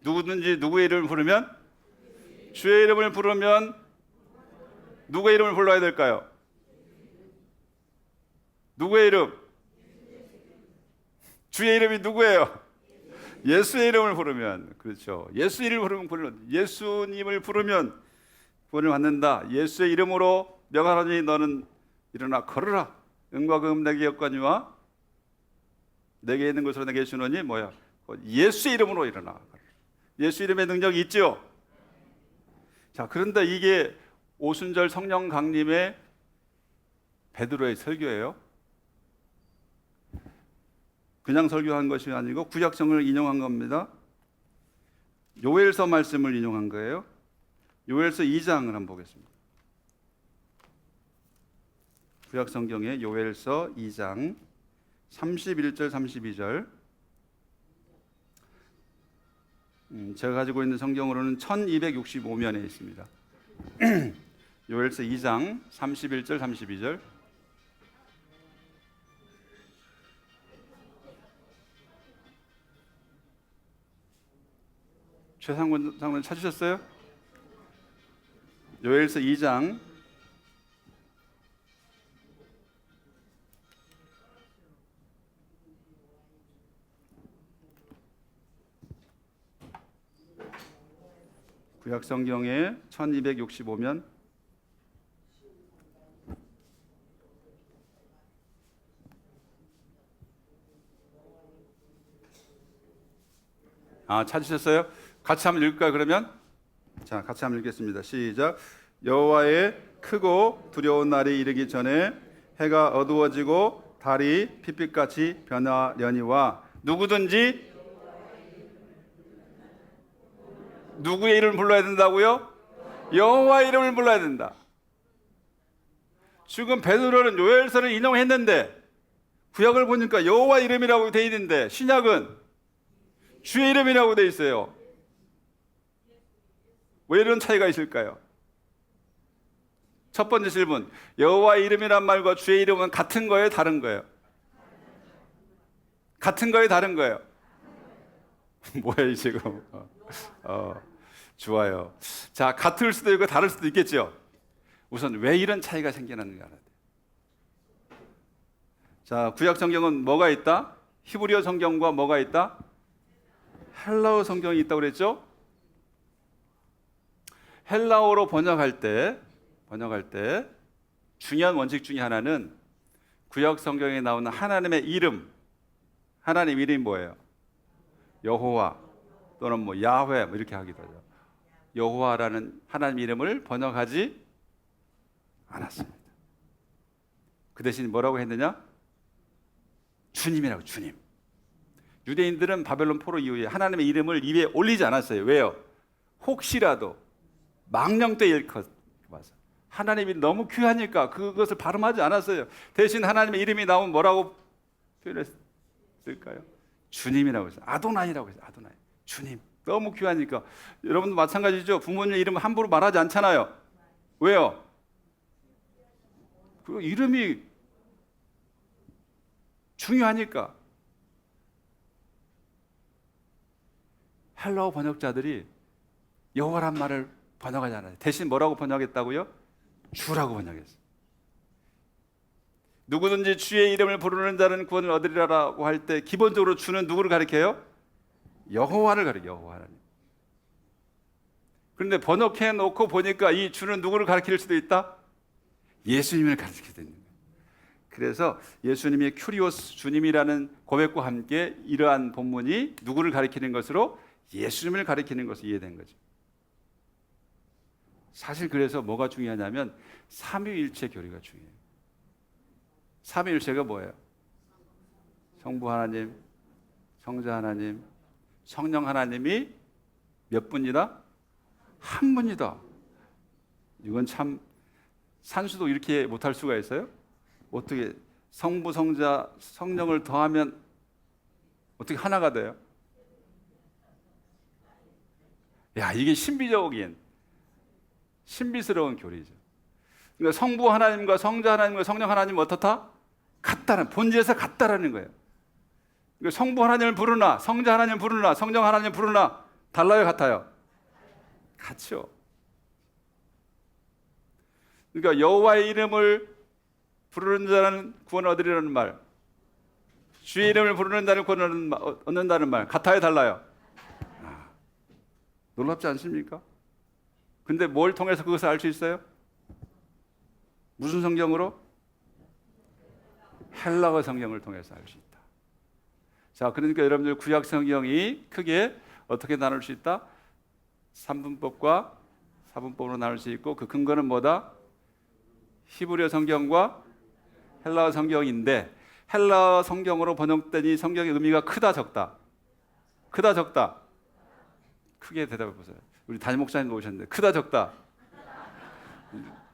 누구든지 누구의 이름을 부르면 주의 이름을 부르면 누구의 이름을 불러야 될까요? 누구의 이름? 주의 이름이 누구예요? 예수의 이름을 부르면, 그렇죠. 예수 이름을 부르면, 예수님을 부르면 구원을 받는다. 예수의 이름으로 명하노니 너는 일어나 걸으라. 은과 금 내게 였거니와 내게 있는 것으로 내게 주노니 뭐야? 예수의 이름으로 일어나. 예수 이름의 능력이 있죠. 자, 그런데 이게 오순절 성령 강림의 베드로의 설교예요. 그냥 설교한 것이 아니고 구약성을 인용한 겁니다. 요엘서 말씀을 인용한 거예요. 요엘서 2장을 한번 보겠습니다. 구약성경의 요엘서 2장 31절 32절. 제가 가지고 있는 성경으로는 1265면에 있습니다. 요엘서 2장 31절 32절. 최상권 장로님 찾으셨어요? 요엘서 2장 구약 성경에 1265면 찾으셨어요? 같이 한번 읽을까요, 그러면? 자, 같이 한번 읽겠습니다. 시작. 여호와의 크고 두려운 날이 이르기 전에 해가 어두워지고 달이 핏빛같이 변하려니와 누구든지 누구의 이름을 불러야 된다고요? 여호와의 이름을 불러야 된다. 지금 베드로는 요엘서를 인용했는데 구약을 보니까 여호와 이름이라고 돼 있는데 신약은 주의 이름이라고 돼 있어요. 왜 이런 차이가 있을까요? 첫 번째 질문, 여호와의 이름이란 말과 주의 이름은 같은 거예요, 다른 거예요? 같은 거예요, 다른 거예요? 뭐예요 지금? 좋아요. 자, 같을 수도 있고 다를 수도 있겠죠. 우선 왜 이런 차이가 생겨나는가 알아야 돼요. 자, 구약 성경은 뭐가 있다? 히브리어 성경과 뭐가 있다? 헬라어 성경이 있다고 그랬죠? 헬라어로 번역할 때 중요한 원칙 중에 하나는 구약 성경에 나오는 하나님의 이름, 하나님 이름이 뭐예요? 여호와 또는 뭐 야훼 뭐 이렇게 하기도 하죠. 여호와라는 하나님 이름을 번역하지 않았습니다. 그 대신 뭐라고 했느냐? 주님이라고, 주님. 유대인들은 바벨론 포로 이후에 하나님의 이름을 입에 올리지 않았어요. 왜요? 혹시라도 망령 때 일컬 봐서 하나님이 너무 귀하니까 그것을 발음하지 않았어요. 대신 하나님의 이름이 나오면 뭐라고 표현했을까요? 주님이라고 했어요. 아도나이라고 했어요. 아도나이. 주님. 너무 귀하니까. 여러분도 마찬가지죠. 부모님 이름 함부로 말하지 않잖아요. 왜요? 그 이름이 중요하니까. 헬라어 번역자들이 여호와란 말을 번역하지 않아요. 대신 뭐라고 번역했다고요? 주라고 번역했어요. 누구든지 주의 이름을 부르는 자는 구원을 얻으리라고 할 때 기본적으로 주는 누구를 가리켜요? 여호와를 가리켜요. 여호와 하나님. 그런데 번역해 놓고 보니까 이 주는 누구를 가리킬 수도 있다? 예수님을 가리키게 되는 거예요. 그래서 예수님이 큐리오스 주님이라는 고백과 함께 이러한 본문이 누구를 가리키는 것으로? 예수님을 가리키는 것으로 이해된 거죠. 사실 그래서 뭐가 중요하냐면 삼위일체 교리가 중요해요. 삼위일체가 뭐예요? 성부 하나님, 성자 하나님, 성령 하나님이 몇 분이다? 한 분이다. 이건 참 산수도 이렇게 못할 수가 있어요? 어떻게 성부, 성자, 성령을 더하면 어떻게 하나가 돼요? 야, 이게 신비스러운 교리죠. 그러니까 성부 하나님과 성자 하나님과 성령 하나님은 어떻다? 같다는, 본질에서 같다라는 거예요. 그러니까 성부 하나님을 부르나 성자 하나님을 부르나 성령 하나님을 부르나 달라요, 같아요? 같죠. 그러니까 여호와의 이름을 부르는 자는 구원을 얻으리라는 말, 주의 이름을 부르는 자는 구원을 얻는다는 말 같아요, 달라요? 놀랍지 않습니까? 근데 뭘 통해서 그것을 알 수 있어요? 무슨 성경으로? 헬라어 성경을 통해서 알 수 있다. 자, 그러니까 여러분들 구약 성경이 크게 어떻게 나눌 수 있다? 3분법과 4분법으로 나눌 수 있고 그 근거는 뭐다? 히브리어 성경과 헬라어 성경인데 헬라어 성경으로 번역된 이 성경의 의미가 크다, 적다? 크다, 적다? 크게 대답해 보세요. 우리 담임 목사님 오셨는데 크다, 적다?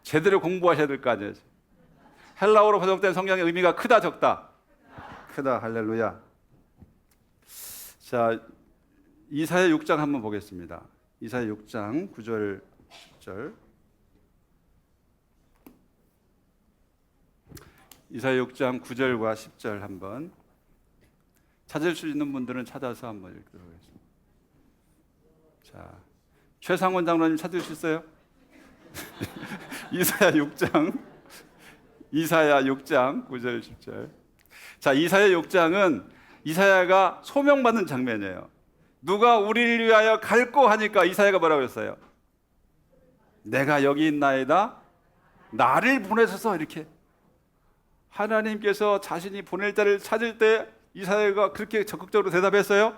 제대로 공부하셔야 될 거 아니에요. 헬라어로 번역된 성경의 의미가 크다, 적다? 크다. 할렐루야. 자, 이사야 6장 한번 보겠습니다. 이사야 6장 9절 10절. 이사야 6장 9절과 10절 한번 찾을 수 있는 분들은 찾아서 한번 읽도록 하겠습니다. 자, 최상원 장로님 찾을 수 있어요? 이사야 6장 9절 10절. 자, 이사야 6장은 이사야가 소명받는 장면이에요. 누가 우리를 위하여 갈고 하니까 이사야가 뭐라고 했어요? 내가 여기 있나이다. 나를 보내소서. 이렇게 하나님께서 자신이 보낼 자를 찾을 때 이사야가 그렇게 적극적으로 대답했어요.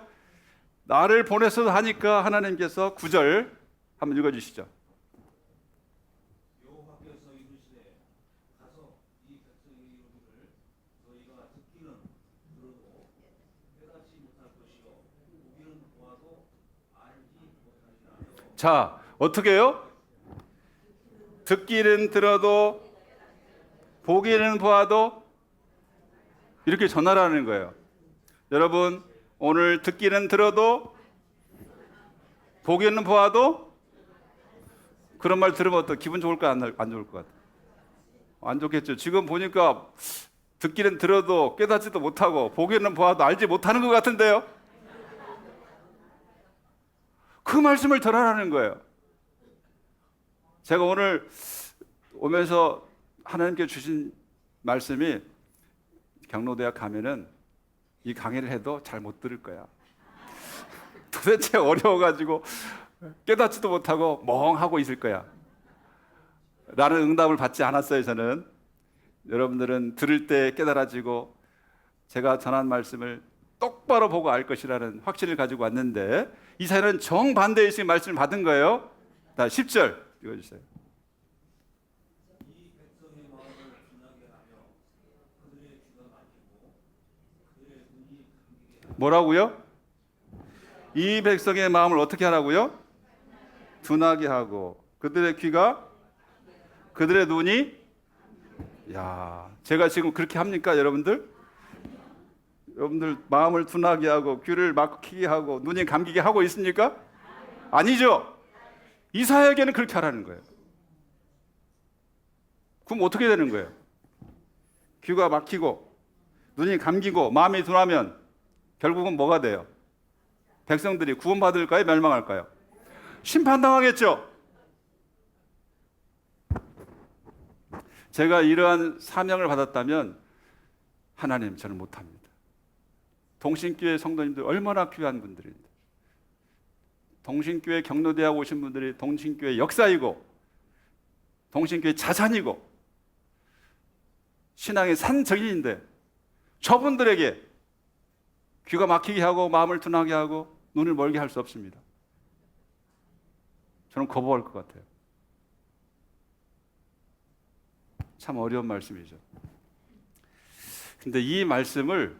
나를 보내서 하니까 하나님께서 9절 한번 읽어주시죠. 여호와께서 이르시되 가서 이 백성의 이르기를 너희가 듣기는 들어도 깨닫지 못할 것이요 보기는 보아도 알지 못하리라. 자, 어떻게 해요? 듣기는 들어도 보기는 보아도 이렇게 전하라는 거예요. 여러분, 오늘 듣기는 들어도 보기는 보아도 그런 말 들으면 어떠 기분 좋을까 안 좋을 것 같아? 안 좋겠죠. 지금 보니까 듣기는 들어도 깨닫지도 못하고 보기는 보아도 알지 못하는 것 같은데요. 그 말씀을 들으라는 거예요. 제가 오늘 오면서 하나님께 주신 말씀이 경로대학 가면은 이 강의를 해도 잘 못 들을 거야. 도대체 어려워가지고 깨닫지도 못하고 멍하고 있을 거야. 라는 응답을 받지 않았어요, 저는. 여러분들은 들을 때 깨달아지고 제가 전한 말씀을 똑바로 보고 알 것이라는 확신을 가지고 왔는데 이사야는 정반대의 식 말씀을 받은 거예요. 다 10절 읽어주세요. 이 백성의 마음을 분하게 하며 그들의 귀가 막히고 그들의 눈이 감기게 하며 뭐라고요? 이 백성의 마음을 어떻게 하라고요? 둔하게 하고 그들의 귀가 그들의 눈이 야, 제가 지금 그렇게 합니까, 여러분들? 여러분들 마음을 둔하게 하고 귀를 막히게 하고 눈이 감기게 하고 있습니까? 아니죠. 이사야에게는 그렇게 하라는 거예요. 그럼 어떻게 되는 거예요? 귀가 막히고 눈이 감기고 마음이 둔하면 결국은 뭐가 돼요? 백성들이 구원받을까요? 멸망할까요? 심판당하겠죠. 제가 이러한 사명을 받았다면 하나님, 저는 못합니다. 동신교회 성도님들 얼마나 귀한 분들인데, 동신교회 경로대학 오신 분들이 동신교회 역사이고 동신교회 자산이고 신앙의 산증인인데 저분들에게 귀가 막히게 하고 마음을 둔하게 하고 눈을 멀게 할 수 없습니다. 저는 거부할 것 같아요. 참 어려운 말씀이죠. 근데 이 말씀을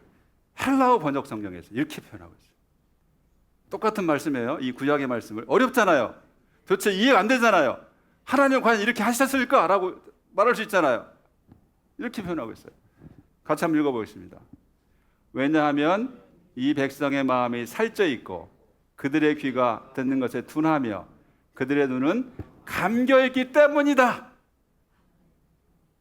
헬라어 번역 성경에서 이렇게 표현하고 있어요. 똑같은 말씀이에요. 이 구약의 말씀을. 어렵잖아요. 도대체 이해가 안 되잖아요. 하나님 과연 이렇게 하셨을까? 라고 말할 수 있잖아요. 이렇게 표현하고 있어요. 같이 한번 읽어보겠습니다. 왜냐하면 이 백성의 마음이 살쪄 있고 그들의 귀가 듣는 것에 둔하며 그들의 눈은 감겨 있기 때문이다.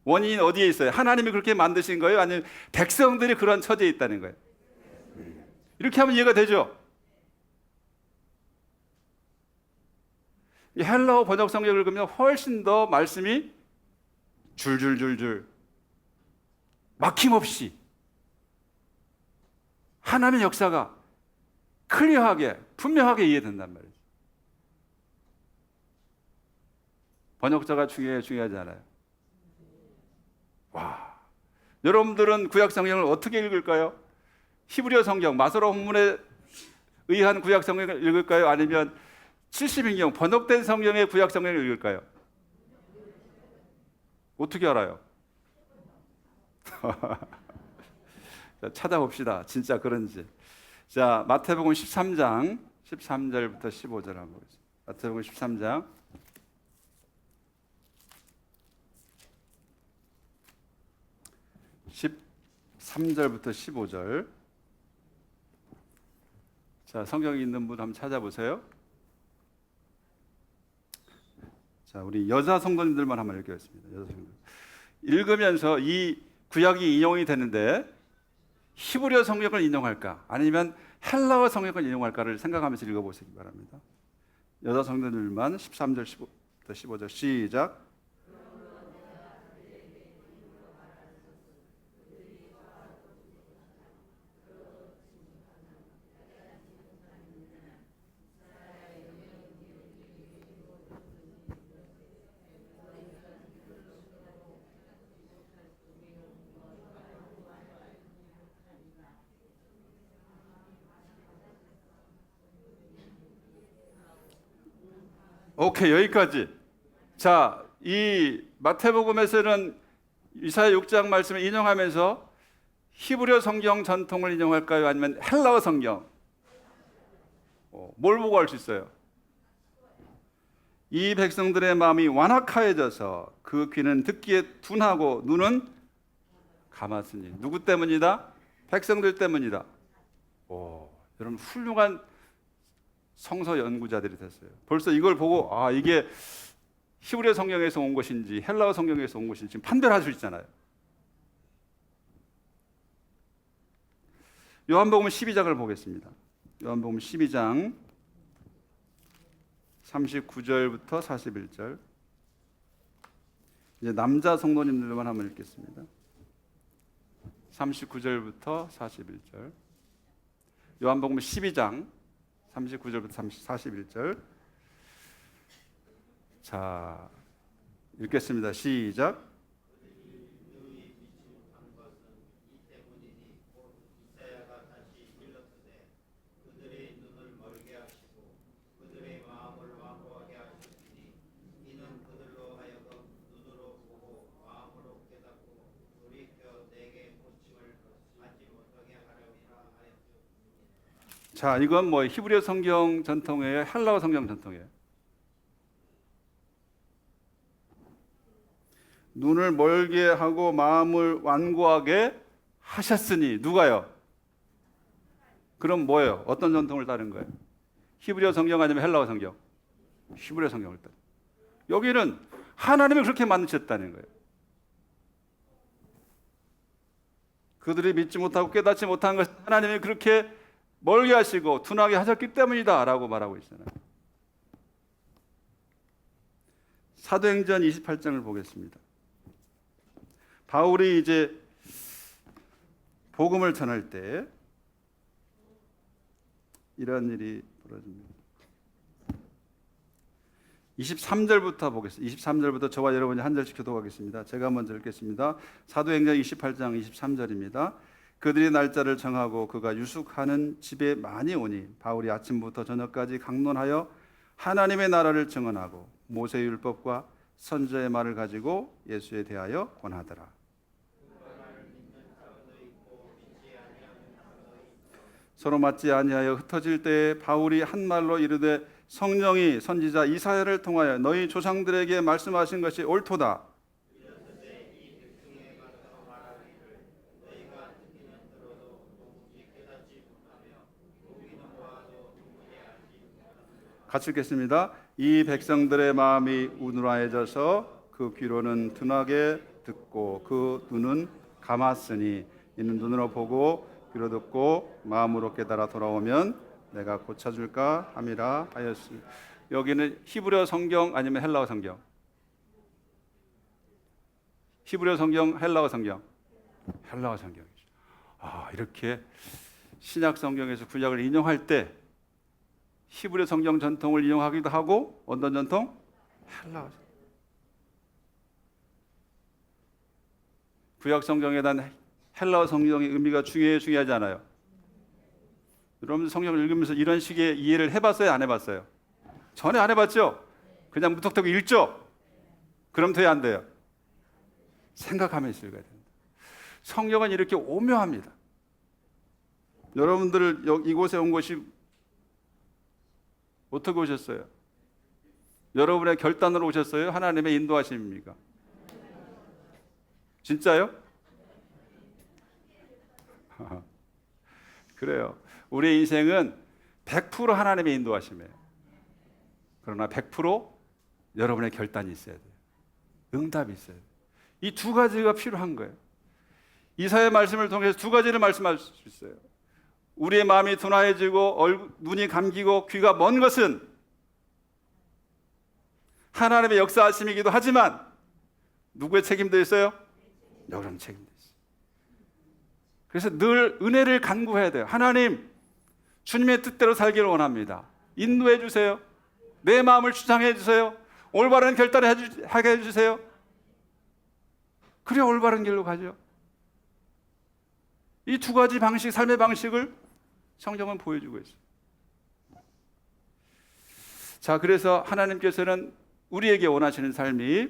원인이 어디에 있어요? 하나님이 그렇게 만드신 거예요? 아니면 백성들이 그런 처지에 있다는 거예요? 이렇게 하면 이해가 되죠? 이 헬라어 번역 성경을 읽으면 훨씬 더 말씀이 줄줄줄줄 막힘없이 하나님의 역사가 클리어하게 분명하게 이해된단 말이죠. 번역자가 중요하지 않아요. 와, 여러분들은 구약 성경을 어떻게 읽을까요? 히브리어 성경 마소로 본문에 의한 구약 성경을 읽을까요? 아니면 70인경 번역된 성경의 구약 성경을 읽을까요? 어떻게 알아요? 자, 찾아봅시다. 진짜 그런지. 자, 마태복음 13장 13절부터 15절 한번 보겠습니다. 마태복음 13장 13절부터 15절. 자, 성경이 있는 분 한번 찾아보세요. 자, 우리 여자 성도님들만 한번 읽겠습니다. 여자 성도. 읽으면서 이 구약이 인용이 되는데 히브리어 성경을 인용할까? 아니면 헬라어 성경을 인용할까를 생각하면서 읽어보시기 바랍니다. 여자 성도님들만 13절 15부터 15절 시작. 오케이, 여기까지. 자, 이 마태복음에서는 이사야 6장 말씀을 인용하면서 히브리어 성경 전통을 인용할까요? 아니면 헬라어 성경? 뭘 보고 알 수 있어요? 이 백성들의 마음이 완악하여져서 그 귀는 듣기에 둔하고 눈은 감았으니. 누구 때문이다? 백성들 때문이다. 여러분 훌륭한 성서 연구자들이 됐어요. 벌써 이걸 보고 이게 히브리어 성경에서 온 것인지 헬라어 성경에서 온 것인지 판별할 수 있잖아요. 요한복음 12장을 보겠습니다. 요한복음 12장 39절부터 41절. 이제 남자 성도님들만 한번 읽겠습니다. 39절부터 41절. 요한복음 12장 39절부터 41절. 자, 읽겠습니다. 시작. 자, 이건 뭐 히브리어 성경 전통이에요? 헬라어 성경 전통이에요? 눈을 멀게 하고 마음을 완고하게 하셨으니. 누가요? 그럼 뭐예요? 어떤 전통을 따른 거예요? 히브리어 성경 아니면 헬라어 성경? 히브리어 성경을 따른. 여기는 하나님이 그렇게 만드셨다는 거예요. 그들이 믿지 못하고 깨닫지 못한 것은 하나님이 그렇게 멀게 하시고 둔하게 하셨기 때문이다 라고 말하고 있잖아요. 사도행전 28장을 보겠습니다. 바울이 이제 복음을 전할 때 이런 일이 벌어집니다. 23절부터 보겠습니다. 23절부터 저와 여러분이 한 절씩 교독하겠습니다. 제가 먼저 읽겠습니다. 사도행전 28장 23절입니다. 그들이 날짜를 정하고 그가 유숙하는 집에 많이 오니 바울이 아침부터 저녁까지 강론하여 하나님의 나라를 증언하고 모세의 율법과 선지자의 말을 가지고 예수에 대하여 권하더라. 서로 맞지 아니하여 흩어질 때에 바울이 한 말로 이르되 성령이 선지자 이사야를 통하여 너희 조상들에게 말씀하신 것이 옳도다. 같이 읽겠습니다. 이 백성들의 마음이 우둔하여져서 그 귀로는 둔하게 듣고 그 눈은 감았으니 이는 눈으로 보고 귀로 듣고 마음으로 깨달아 돌아오면 내가 고쳐줄까 함이라 하였으니. 여기는 히브리어 성경 아니면 헬라어 성경? 히브리어 성경, 헬라어 성경? 헬라어 성경이죠. 이렇게 신약 성경에서 구약을 인용할 때 히브리 성경 전통을 이용하기도 하고 어떤 전통? 헬라어. 구약 성경에 대한 헬라어 성경의 의미가 중요하지 않아요? 여러분 성경을 읽으면서 이런 식의 이해를 해봤어요? 안 해봤어요? 전혀 안 해봤죠? 그냥 무턱대고 읽죠? 그럼 돼요? 안 돼요? 생각하면서 읽어야 됩니다. 성경은 이렇게 오묘합니다. 여러분들 이곳에 온 것이 어떻게 오셨어요? 여러분의 결단으로 오셨어요? 하나님의 인도하심입니까? 진짜요? 그래요. 우리 인생은 100% 하나님의 인도하심이에요. 그러나 100% 여러분의 결단이 있어야 돼요. 응답이 있어야 돼요. 이 두 가지가 필요한 거예요. 이사야의 말씀을 통해서 두 가지를 말씀할 수 있어요. 우리의 마음이 둔하여지고 눈이 감기고 귀가 먼 것은 하나님의 역사하심이기도 하지만 누구의 책임도 있어요? 여러분 책임도 있어요. 그래서 늘 은혜를 간구해야 돼요. 하나님, 주님의 뜻대로 살기를 원합니다. 인도해 주세요. 내 마음을 주장해 주세요. 올바른 결단을 하게 해주세요. 그래야 올바른 길로 가죠. 이 두 가지 방식, 삶의 방식을 성경은 보여주고 있어요. 자, 그래서 하나님께서는 우리에게 원하시는 삶이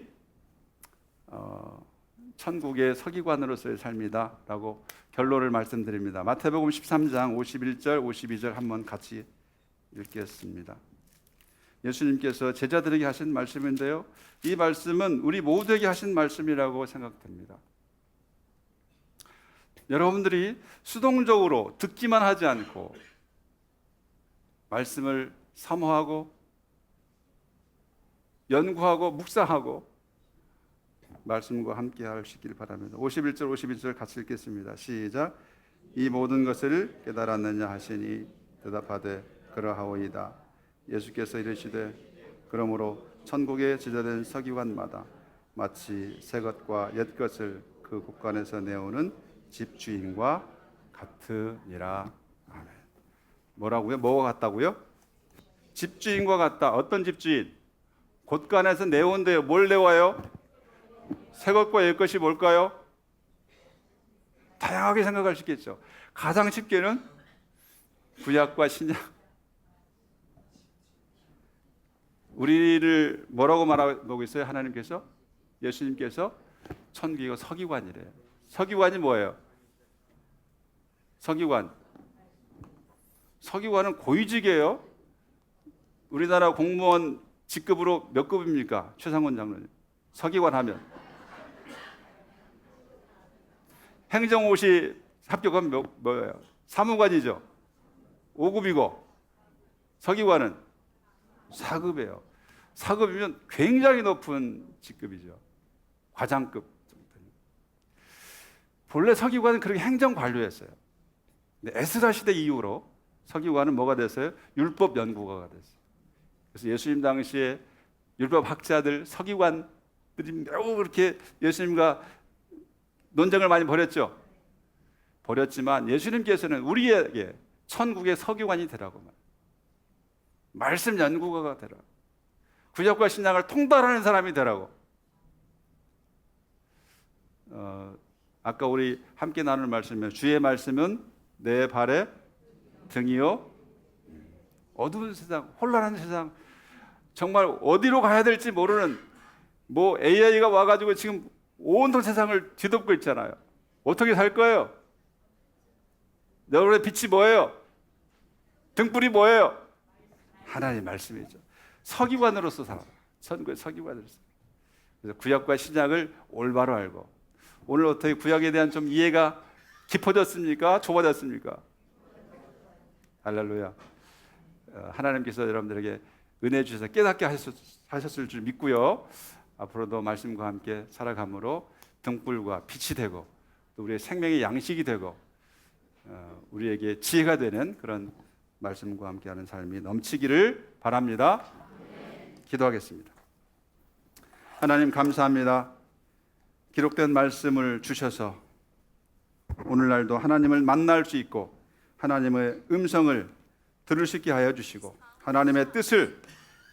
천국의 서기관으로서의 삶이다라고 결론을 말씀드립니다. 마태복음 13장 51절 52절 한번 같이 읽겠습니다. 예수님께서 제자들에게 하신 말씀인데요, 이 말씀은 우리 모두에게 하신 말씀이라고 생각됩니다. 여러분들이 수동적으로 듣기만 하지 않고 말씀을 사모하고 연구하고 묵상하고 말씀과 함께 하시길 바랍니다. 51절 52절 같이 읽겠습니다. 시작. 이 모든 것을 깨달았느냐 하시니 대답하되 그러하오이다. 예수께서 이르시되 그러므로 천국에 지자된 서기관마다 마치 새 것과 옛 것을 그 곳간에서 내오는 집주인과 같으니라. 아멘. 뭐라고요? 뭐가 같다고요? 집주인과 같다. 어떤 집주인? 곳간에서 내온대요. 뭘 내와요? 새 것과 옛 것이 뭘까요? 다양하게 생각할 수 있겠죠. 가장 쉽게는 구약과 신약. 우리를 뭐라고 말하고 있어요? 하나님께서? 예수님께서 천국의 서기관이래요. 서기관이 뭐예요? 서기관은 고위직이에요. 우리나라 공무원 직급으로 몇 급입니까? 최상원 장로님. 서기관 하면. 행정고시 합격하면 뭐예요? 사무관이죠. 5급이고 서기관은 4급이에요. 4급이면 굉장히 높은 직급이죠. 과장급 정도. 본래 서기관은 그렇게 행정관료였어요. 근데 에스라 시대 이후로 서기관은 뭐가 됐어요? 율법 연구가가 됐어요. 그래서 예수님 당시에 율법 학자들, 서기관들이 매우 그렇게 예수님과 논쟁을 많이 벌였죠. 벌였지만 예수님께서는 우리에게 천국의 서기관이 되라고 말씀 연구가가 되라. 구약과 신약을 통달하는 사람이 되라고. 아까 우리 함께 나눌 말씀이면 주의 말씀은 내 발의 등이요. 어두운 세상, 혼란한 세상, 정말 어디로 가야 될지 모르는 뭐 AI가 와가지고 지금 온통 세상을 뒤덮고 있잖아요. 어떻게 살 거예요? 여러분의 빛이 뭐예요? 등불이 뭐예요? 하나님의 말씀이죠. 서기관으로서 살아라. 천국의 서기관으로서. 그래서 구약과 신약을 올바로 알고, 오늘 어떻게 구약에 대한 좀 이해가 깊어졌습니까? 좁아졌습니까? 할렐루야. 하나님께서 여러분들에게 은혜 주셔서 깨닫게 하셨을 줄 믿고요. 앞으로도 말씀과 함께 살아감으로 등불과 빛이 되고 또 우리의 생명의 양식이 되고 우리에게 지혜가 되는 그런 말씀과 함께하는 삶이 넘치기를 바랍니다. 기도하겠습니다. 하나님 감사합니다. 기록된 말씀을 주셔서 오늘날도 하나님을 만날 수 있고 하나님의 음성을 들을 수 있게 하여 주시고 하나님의 뜻을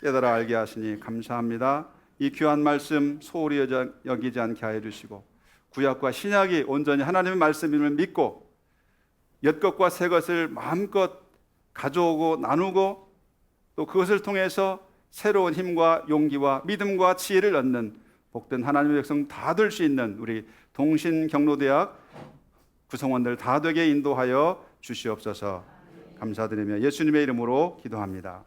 깨달아 알게 하시니 감사합니다. 이 귀한 말씀 소홀히 여기지 않게 하여 주시고 구약과 신약이 온전히 하나님의 말씀임을 믿고 옛것과 새것을 마음껏 가져오고 나누고 또 그것을 통해서 새로운 힘과 용기와 믿음과 지혜를 얻는 복된 하나님의 백성 다 될 수 있는 우리 동신경로대학 구성원들 다 되게 인도하여 주시옵소서. 감사드리며 예수님의 이름으로 기도합니다.